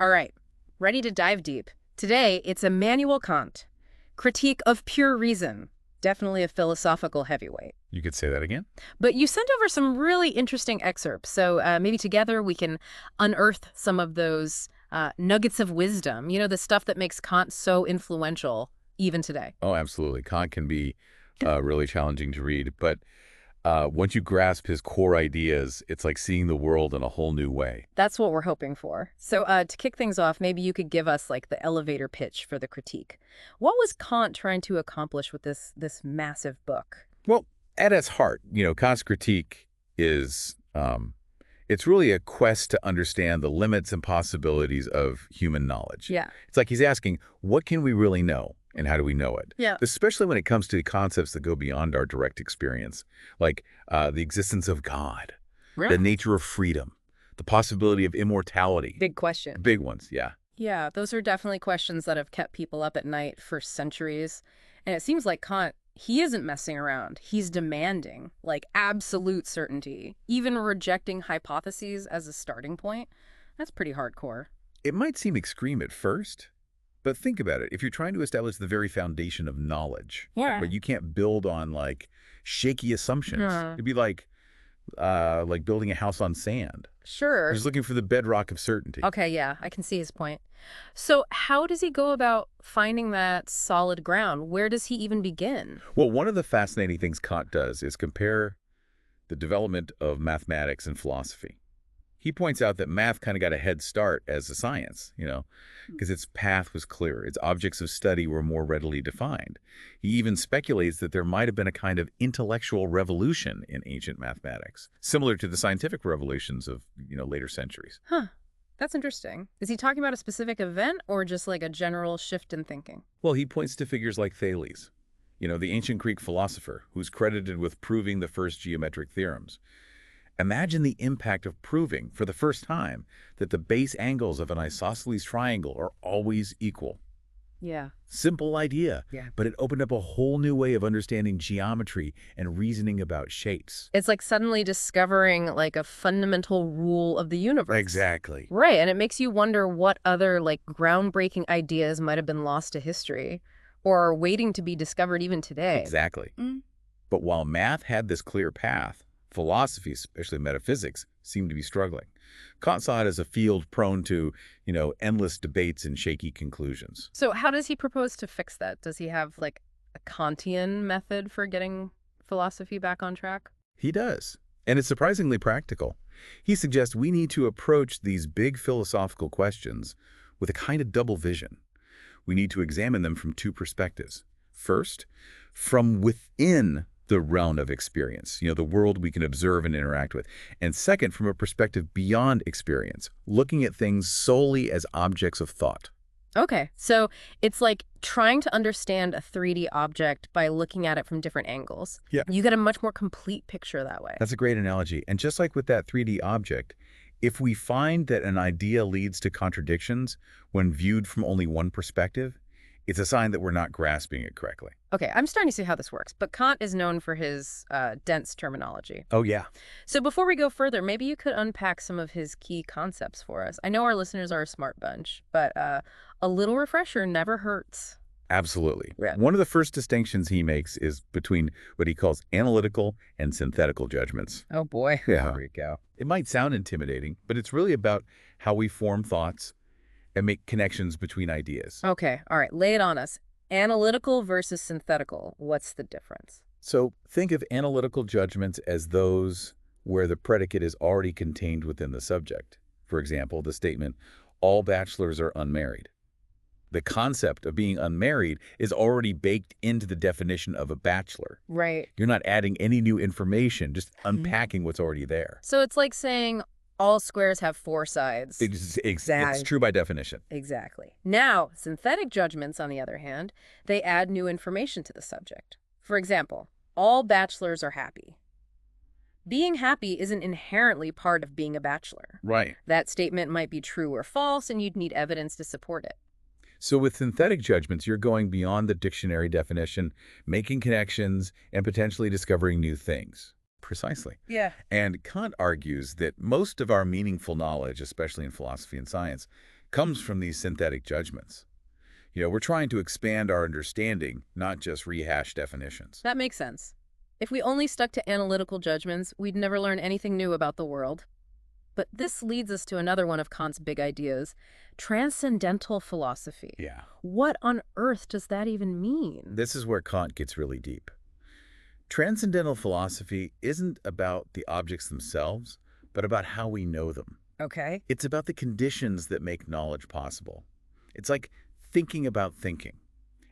All right, ready to dive deep. Today, it's Immanuel Kant, Critique of Pure Reason. Definitely a philosophical heavyweight. You could say that again? But you sent over some really interesting excerpts, so maybe together we can unearth some of those nuggets of wisdom, the stuff that makes Kant so influential even today. Oh, absolutely. Kant can be really challenging to read, but once you grasp his core ideas, it's like seeing the world in a whole new way. That's what we're hoping for. So to kick things off, maybe you could give us like the elevator pitch for the critique. What was Kant trying to accomplish with this massive book? Well, at its heart, Kant's critique is, it's really a quest to understand the limits and possibilities of human knowledge. Yeah. It's like he's asking, what can we really know? And how do we know it? Yeah. Especially when it comes to concepts that go beyond our direct experience, like the existence of God, Really? the nature of freedom, the possibility of immortality. Big question. Big ones, yeah. Yeah, those are definitely questions that have kept people up at night for centuries. And it seems like Kant, he isn't messing around. He's demanding, like, absolute certainty, even rejecting hypotheses as a starting point. That's pretty hardcore. It might seem extreme at first, but think about it. If you're trying to establish the very foundation of knowledge, Yeah. but you can't build on, like, shaky assumptions. Yeah. It'd be like building a house on sand. Sure. You're just looking for the bedrock of certainty. Okay, yeah, I can see his point. So how does he go about finding that solid ground? Where does he even begin? Well, one of the fascinating things Kant does is compare the development of mathematics and philosophy. He points out that math kind of got a head start as a science, because its path was clearer. Its objects of study were more readily defined. He even speculates that there might have been a kind of intellectual revolution in ancient mathematics, similar to the scientific revolutions of, later centuries. Huh. That's interesting. Is he talking about a specific event or just like a general shift in thinking? Well, he points to figures like Thales, the ancient Greek philosopher who's credited with proving the first geometric theorems. Imagine the impact of proving, for the first time, that the base angles of an isosceles triangle are always equal. Yeah. Simple idea, Yeah. but it opened up a whole new way of understanding geometry and reasoning about shapes. It's like suddenly discovering like a fundamental rule of the universe. Exactly. Right, and it makes you wonder what other like groundbreaking ideas might have been lost to history or are waiting to be discovered even today. Exactly. But while math had this clear path, philosophy, especially metaphysics, seemed to be struggling. Kant saw it as a field prone to, endless debates and shaky conclusions. So how does he propose to fix that? Does he have like a Kantian method for getting philosophy back on track? He does, and it's surprisingly practical. He suggests we need to approach these big philosophical questions with a kind of double vision. We need to examine them from two perspectives. First, from within the realm of experience, the world we can observe and interact with. And second, from a perspective beyond experience, looking at things solely as objects of thought. Okay, so it's like trying to understand a 3D object by looking at it from different angles. Yeah. You get a much more complete picture that way. That's a great analogy. And just like with that 3D object, if we find that an idea leads to contradictions when viewed from only one perspective, it's a sign that we're not grasping it correctly. Okay, I'm starting to see how this works, but Kant is known for his dense terminology. Oh, yeah. So before we go further, maybe you could unpack some of his key concepts for us. I know our listeners are a smart bunch, but a little refresher never hurts. Absolutely. Yeah. One of the first distinctions he makes is between what he calls analytical and synthetical judgments. Oh, boy. Yeah. It might sound intimidating, but it's really about how we form thoughts and make connections between ideas. Okay, all right, lay it on us. Analytical versus synthetical. What's the difference? So think of analytical judgments as those where the predicate is already contained within the subject. For example, the statement, all bachelors are unmarried. The concept of being unmarried is already baked into the definition of a bachelor. Right. You're not adding any new information, just unpacking what's already there. So it's like saying all squares have four sides. It's true by definition. Exactly. Now, synthetic judgments, on the other hand, they add new information to the subject. For example, all bachelors are happy. Being happy isn't inherently part of being a bachelor. Right. That statement might be true or false, and you'd need evidence to support it. So with synthetic judgments, you're going beyond the dictionary definition, making connections, and potentially discovering new things. Precisely. Yeah. And Kant argues that most of our meaningful knowledge, especially in philosophy and science, comes from these synthetic judgments. We're trying to expand our understanding, not just rehash definitions. That makes sense. If we only stuck to analytical judgments, we'd never learn anything new about the world. But this leads us to another one of Kant's big ideas, transcendental philosophy. Yeah. What on earth does that even mean? This is where Kant gets really deep. Transcendental philosophy isn't about the objects themselves, but about how we know them. Okay. It's about the conditions that make knowledge possible. It's like thinking about thinking,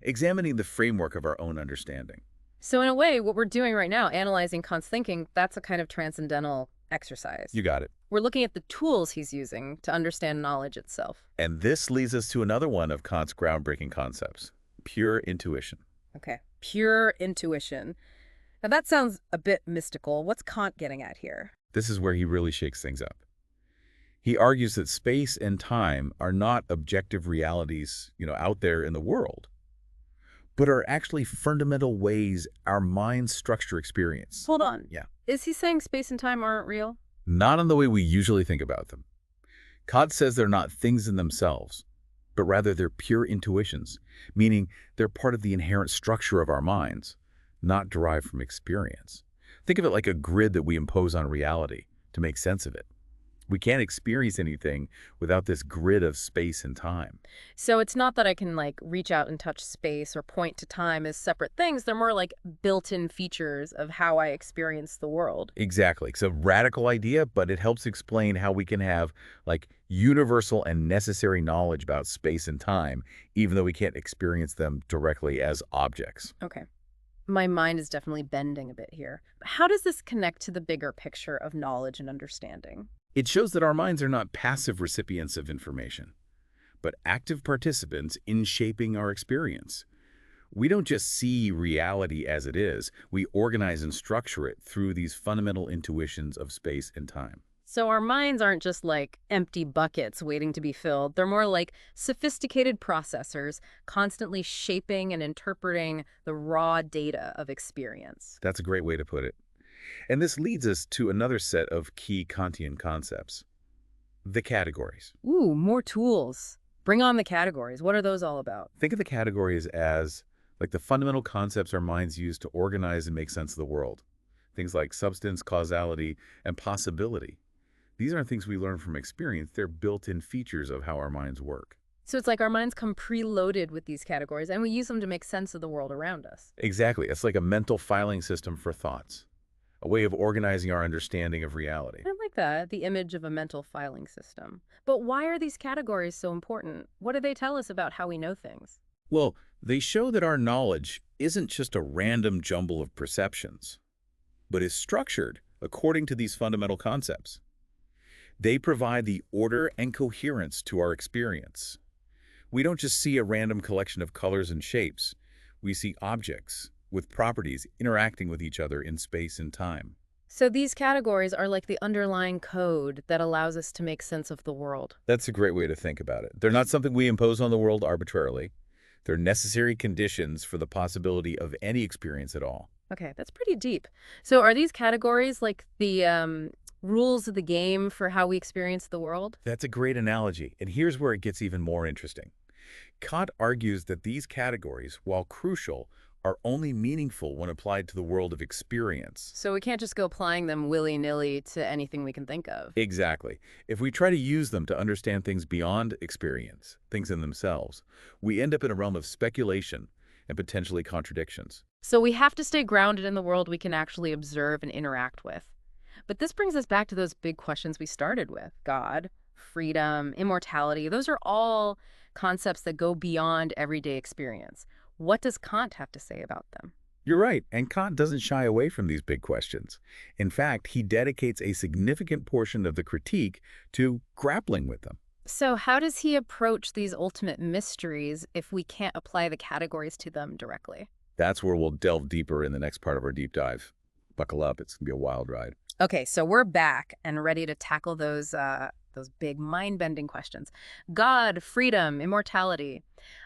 examining the framework of our own understanding. So in a way, what we're doing right now, analyzing Kant's thinking, that's a kind of transcendental exercise. You got it. We're looking at the tools he's using to understand knowledge itself. And this leads us to another one of Kant's groundbreaking concepts, pure intuition. Okay. Pure intuition. Now that sounds a bit mystical. What's Kant getting at here? This is where he really shakes things up. He argues that space and time are not objective realities, out there in the world, but are actually fundamental ways our minds structure experience. Hold on. Yeah. Is he saying space and time aren't real? Not in the way we usually think about them. Kant says they're not things in themselves, but rather they're pure intuitions, meaning they're part of the inherent structure of our minds, not derived from experience. Think of it like a grid that we impose on reality to make sense of it. We can't experience anything without this grid of space and time. So it's not that I can reach out and touch space or point to time as separate things. They're more like built-in features of how I experience the world. Exactly. It's a radical idea, but it helps explain how we can have universal and necessary knowledge about space and time, even though we can't experience them directly as objects. Okay. My mind is definitely bending a bit here. How does this connect to the bigger picture of knowledge and understanding? It shows that our minds are not passive recipients of information, but active participants in shaping our experience. We don't just see reality as it is, we organize and structure it through these fundamental intuitions of space and time. So our minds aren't just like empty buckets waiting to be filled. They're more like sophisticated processors constantly shaping and interpreting the raw data of experience. That's a great way to put it. And this leads us to another set of key Kantian concepts, the categories. Ooh, more tools. Bring on the categories. What are those all about? Think of the categories as the fundamental concepts our minds use to organize and make sense of the world. Things like substance, causality, and possibility. These aren't things we learn from experience. They're built-in features of how our minds work. So it's like our minds come preloaded with these categories, and we use them to make sense of the world around us. Exactly. It's like a mental filing system for thoughts, a way of organizing our understanding of reality. I like that, the image of a mental filing system. But why are these categories so important? What do they tell us about how we know things? Well, they show that our knowledge isn't just a random jumble of perceptions, but is structured according to these fundamental concepts. They provide the order and coherence to our experience. We don't just see a random collection of colors and shapes. We see objects with properties interacting with each other in space and time. So these categories are like the underlying code that allows us to make sense of the world. That's a great way to think about it. They're not something we impose on the world arbitrarily. They're necessary conditions for the possibility of any experience at all. Okay, that's pretty deep. So are these categories like the rules of the game for how we experience the world? That's a great analogy, and here's where it gets even more interesting. Kant argues that these categories, while crucial, are only meaningful when applied to the world of experience. So we can't just go applying them willy-nilly to anything we can think of. Exactly. If we try to use them to understand things beyond experience, things in themselves, we end up in a realm of speculation and potentially contradictions. So we have to stay grounded in the world we can actually observe and interact with. But this brings us back to those big questions we started with. God, freedom, immortality, those are all concepts that go beyond everyday experience. What does Kant have to say about them? You're right, and Kant doesn't shy away from these big questions. In fact, he dedicates a significant portion of the critique to grappling with them. So how does he approach these ultimate mysteries if we can't apply the categories to them directly? That's where we'll delve deeper in the next part of our deep dive. Buckle up, it's going to be a wild ride. Okay, so we're back and ready to tackle those big mind-bending questions. God, freedom, immortality.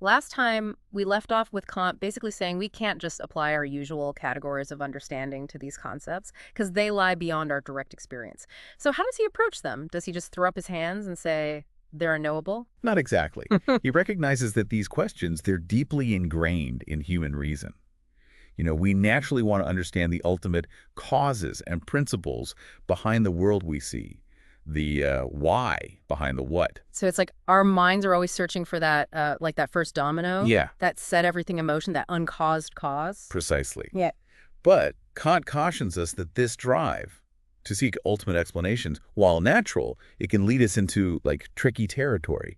Last time we left off with Kant basically saying we can't just apply our usual categories of understanding to these concepts because they lie beyond our direct experience. So how does he approach them? Does he just throw up his hands and say, they're unknowable? Not exactly. He recognizes that these questions, they're deeply ingrained in human reason. We naturally want to understand the ultimate causes and principles behind the world we see, the why behind the what. So it's like our minds are always searching for that, like that first domino Yeah, that set everything in motion, that uncaused cause. precisely. Yeah. But Kant cautions us that this drive to seek ultimate explanations, while natural, it can lead us into tricky territory.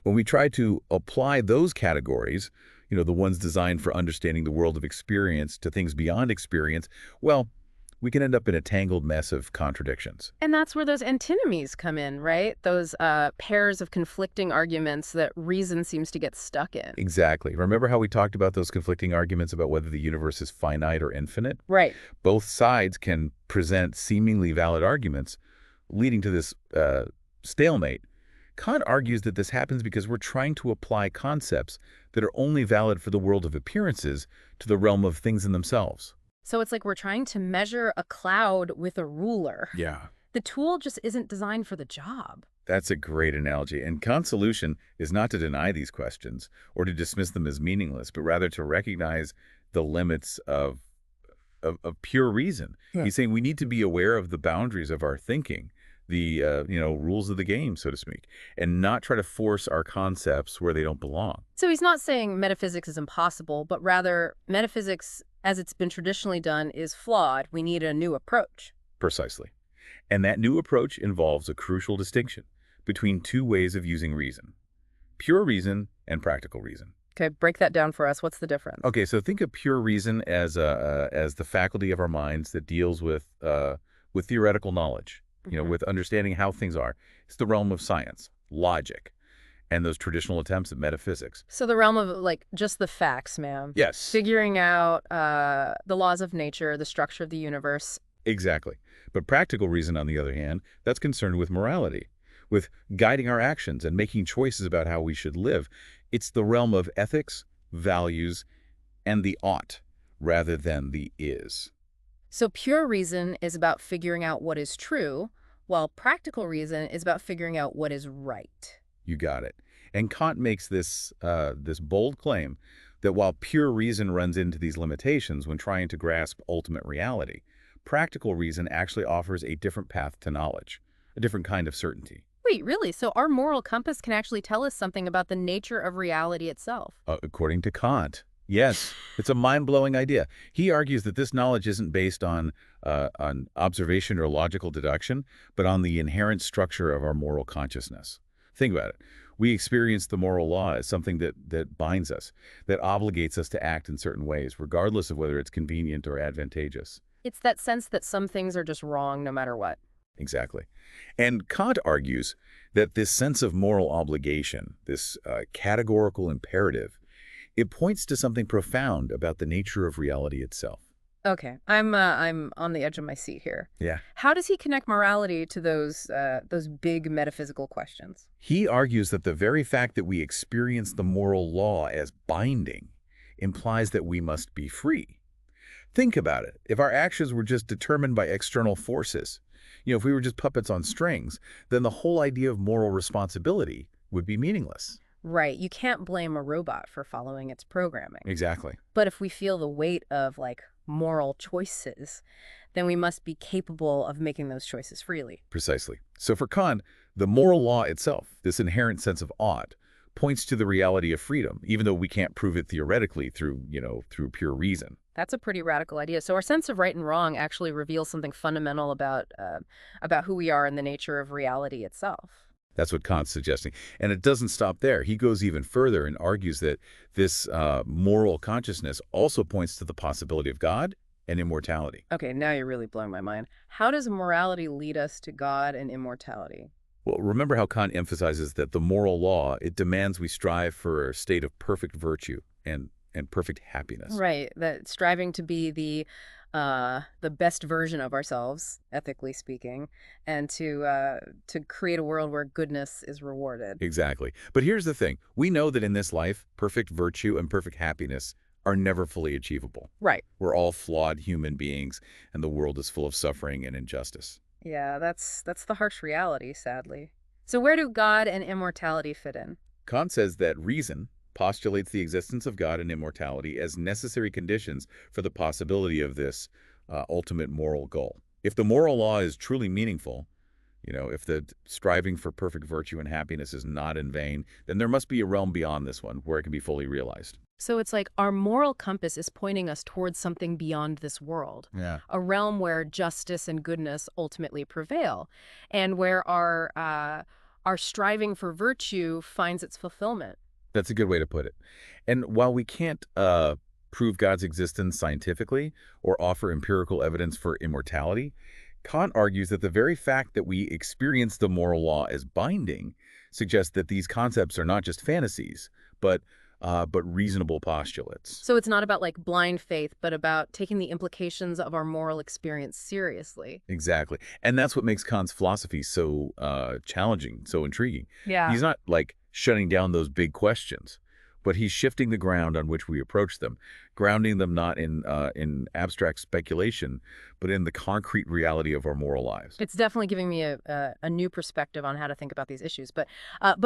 When we try to apply those categories, the ones designed for understanding the world of experience to things beyond experience, well, we can end up in a tangled mess of contradictions. And that's where those antinomies come in, right? Those pairs of conflicting arguments that reason seems to get stuck in. Exactly. Remember how we talked about those conflicting arguments about whether the universe is finite or infinite? Right. Both sides can present seemingly valid arguments, leading to this stalemate. Kant argues that this happens because we're trying to apply concepts that are only valid for the world of appearances to the realm of things in themselves. So it's like we're trying to measure a cloud with a ruler. Yeah. The tool just isn't designed for the job. That's a great analogy. And Kant's solution is not to deny these questions or to dismiss them as meaningless, but rather to recognize the limits of pure reason. Yeah. He's saying we need to be aware of the boundaries of our thinking, the rules of the game, so to speak, and not try to force our concepts where they don't belong. So he's not saying metaphysics is impossible, but rather metaphysics, as it's been traditionally done, is flawed. We need a new approach. Precisely. And that new approach involves a crucial distinction between two ways of using reason: pure reason and practical reason. Okay, break that down for us. What's the difference? Okay, so think of pure reason as the faculty of our minds that deals with theoretical knowledge, with understanding how things are. It's the realm of science, logic, and those traditional attempts at metaphysics. So the realm of, just the facts, ma'am. Yes. Figuring out the laws of nature, the structure of the universe. Exactly. But practical reason, on the other hand, that's concerned with morality, with guiding our actions and making choices about how we should live. It's the realm of ethics, values, and the ought, rather than the is. So pure reason is about figuring out what is true, while practical reason is about figuring out what is right. You got it. And Kant makes this bold claim that while pure reason runs into these limitations when trying to grasp ultimate reality, practical reason actually offers a different path to knowledge, a different kind of certainty. Wait, really? So our moral compass can actually tell us something about the nature of reality itself? According to Kant, yes. It's a mind-blowing idea. He argues that this knowledge isn't based on observation or logical deduction, but on the inherent structure of our moral consciousness. Think about it. We experience the moral law as something that binds us, that obligates us to act in certain ways, regardless of whether it's convenient or advantageous. It's that sense that some things are just wrong no matter what. Exactly. And Kant argues that this sense of moral obligation, this categorical imperative, it points to something profound about the nature of reality itself. Okay, I'm on the edge of my seat here. Yeah. How does he connect morality to those big metaphysical questions? He argues that the very fact that we experience the moral law as binding implies that we must be free. Think about it. If our actions were just determined by external forces, if we were just puppets on strings, then the whole idea of moral responsibility would be meaningless. Right. You can't blame a robot for following its programming. Exactly. But if we feel the weight of, moral choices, then we must be capable of making those choices freely. Precisely. So for Kant, the moral law itself, this inherent sense of ought, points to the reality of freedom, even though we can't prove it theoretically through pure reason. That's a pretty radical idea. So our sense of right and wrong actually reveals something fundamental about who we are and the nature of reality itself. That's what Kant's suggesting. And it doesn't stop there. He goes even further and argues that this moral consciousness also points to the possibility of God and immortality. Okay, now you're really blowing my mind. How does morality lead us to God and immortality? Well, remember how Kant emphasizes that the moral law, it demands we strive for a state of perfect virtue and perfect happiness. Right, that striving to be the best version of ourselves, ethically speaking, and to create a world where goodness is rewarded. Exactly. But here's the thing. We know that in this life, perfect virtue and perfect happiness are never fully achievable. Right. We're all flawed human beings, and the world is full of suffering and injustice. Yeah, that's the harsh reality, sadly. So where do God and immortality fit in? Kant says that reason postulates the existence of God and immortality as necessary conditions for the possibility of this ultimate moral goal. If the moral law is truly meaningful, if the striving for perfect virtue and happiness is not in vain, then there must be a realm beyond this one where it can be fully realized. So it's like our moral compass is pointing us towards something beyond this world, Yeah. a realm where justice and goodness ultimately prevail, and where our striving for virtue finds its fulfillment. That's a good way to put it. And while we can't prove God's existence scientifically or offer empirical evidence for immortality, Kant argues that the very fact that we experience the moral law as binding suggests that these concepts are not just fantasies, but reasonable postulates. So it's not about like blind faith, but about taking the implications of our moral experience seriously. Exactly. And that's what makes Kant's philosophy so challenging, so intriguing. Yeah. He's not like shutting down those big questions, but he's shifting the ground on which we approach them, grounding them not in abstract speculation, but in the concrete reality of our moral lives. It's definitely giving me a new perspective on how to think about these issues. But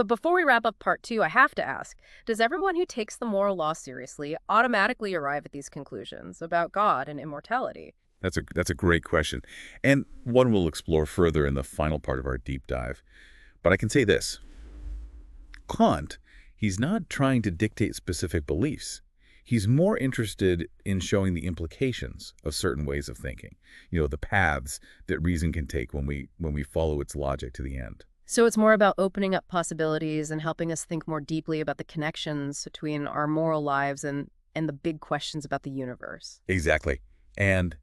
before we wrap up part two, I have to ask, does everyone who takes the moral law seriously automatically arrive at these conclusions about God and immortality? That's a great question, and one we'll explore further in the final part of our deep dive. But I can say this. Kant, he's not trying to dictate specific beliefs. He's more interested in showing the implications of certain ways of thinking, the paths that reason can take when we follow its logic to the end. So it's more about opening up possibilities and helping us think more deeply about the connections between our moral lives and the big questions about the universe. Exactly. And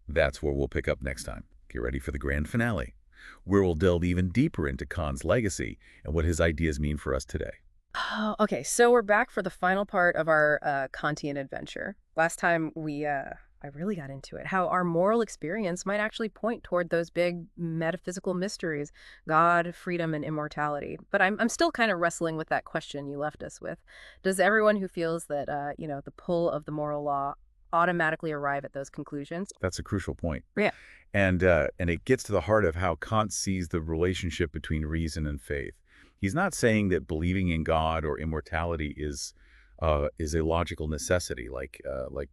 that's where we'll pick up next time. Get ready for the grand finale, where we'll delve even deeper into Kant's legacy and what his ideas mean for us today. Oh, okay, so we're back for the final part of our Kantian adventure. Last time I really got into it, how our moral experience might actually point toward those big metaphysical mysteries, God, freedom, and immortality. But I'm still kind of wrestling with that question you left us with. Does everyone who feels that, the pull of the moral law automatically arrive at those conclusions? That's a crucial point. Yeah. And it gets to the heart of how Kant sees the relationship between reason and faith. He's not saying that believing in God or immortality is a logical necessity, like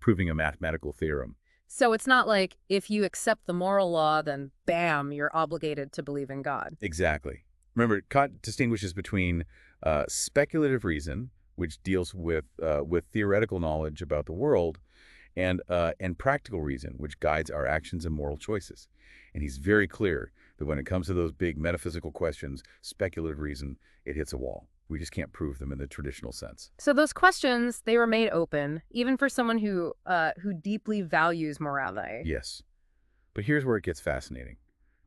proving a mathematical theorem. So it's not like if you accept the moral law, then bam, you're obligated to believe in God. Exactly. Remember, Kant distinguishes between speculative reason, which deals with theoretical knowledge about the world, and practical reason, which guides our actions and moral choices. And he's very clear that when it comes to those big metaphysical questions, speculative reason, it hits a wall. We just can't prove them in the traditional sense. So those questions, they remain open, even for someone who deeply values morality. Yes. But here's where it gets fascinating.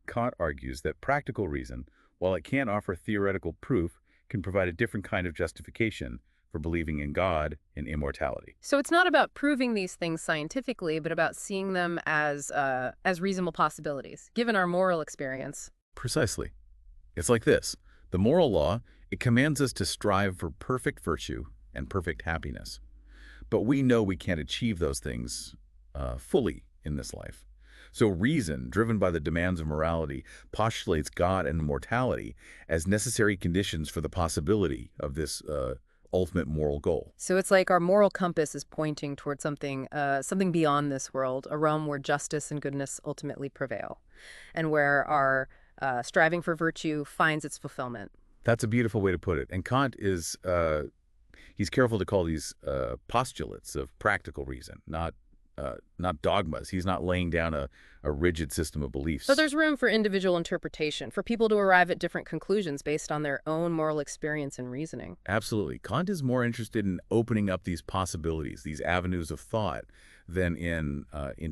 Kant argues that practical reason, while it can offer theoretical proof, can provide a different kind of justification for believing in God and immortality. So it's not about proving these things scientifically, but about seeing them as reasonable possibilities, given our moral experience. Precisely. It's like this. The moral law, it commands us to strive for perfect virtue and perfect happiness. But we know we can't achieve those things fully in this life. So reason, driven by the demands of morality, postulates God and immortality as necessary conditions for the possibility of this ultimate moral goal. So it's like our moral compass is pointing towards something beyond this world, a realm where justice and goodness ultimately prevail, and where our striving for virtue finds its fulfillment. That's a beautiful way to put it. And Kant is, he's careful to call these postulates of practical reason, not dogmas. He's not laying down a rigid system of beliefs. So there's room for individual interpretation, for people to arrive at different conclusions based on their own moral experience and reasoning. Absolutely. Kant is more interested in opening up these possibilities, these avenues of thought, than in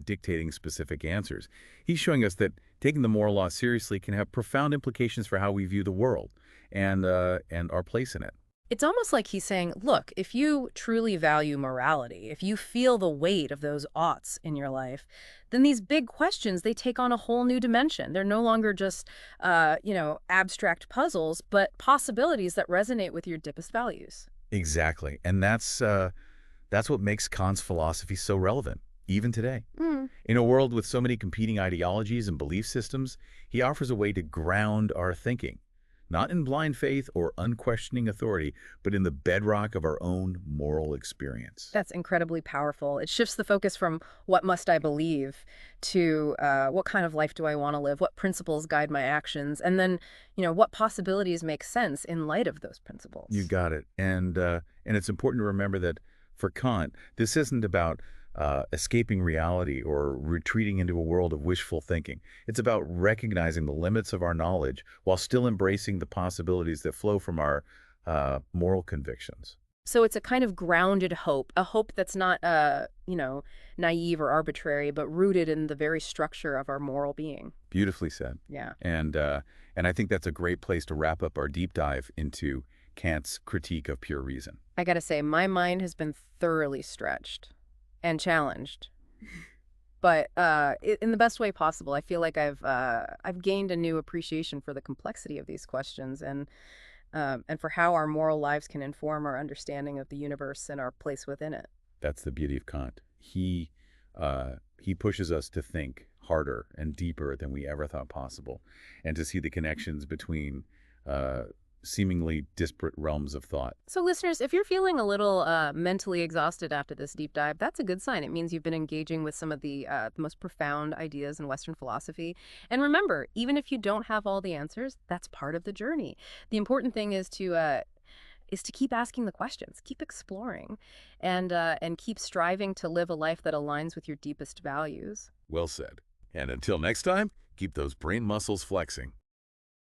dictating specific answers. He's showing us that taking the moral law seriously can have profound implications for how we view the world and our place in it. It's almost like he's saying, look, if you truly value morality, if you feel the weight of those oughts in your life, then these big questions, they take on a whole new dimension. They're no longer just, abstract puzzles, but possibilities that resonate with your deepest values. Exactly. And that's what makes Kant's philosophy so relevant, even today. In a world with so many competing ideologies and belief systems, he offers a way to ground our thinking, not in blind faith or unquestioning authority, but in the bedrock of our own moral experience. That's incredibly powerful. It shifts the focus from what must I believe to what kind of life do I want to live, what principles guide my actions, and then, what possibilities make sense in light of those You principles. got it. And it's important to remember that for Kant, this isn't about escaping reality or retreating into a world of wishful thinking. It's about recognizing the limits of our knowledge while still embracing the possibilities that flow from our moral convictions. So it's a kind of grounded hope, a hope that's not, naive or arbitrary, but rooted in the very structure of our moral being. Beautifully said. Yeah. And I think that's a great place to wrap up our deep dive into Kant's critique of pure reason. I gotta say, my mind has been thoroughly stretched and challenged, but in the best way possible. I feel like I've gained a new appreciation for the complexity of these questions and for how our moral lives can inform our understanding of the universe and our place within it. That's the beauty of Kant. He pushes us to think harder and deeper than we ever thought possible, and to see the connections between seemingly disparate realms of thought. So listeners, if you're feeling a little mentally exhausted after this deep dive, that's a good sign. It means you've been engaging with some of the most profound ideas in Western philosophy. And remember, even if you don't have all the answers, that's part of the journey. The important thing is to keep asking the questions, keep exploring, and keep striving to live a life that aligns with your deepest values. Well said. And until next time, keep those brain muscles flexing.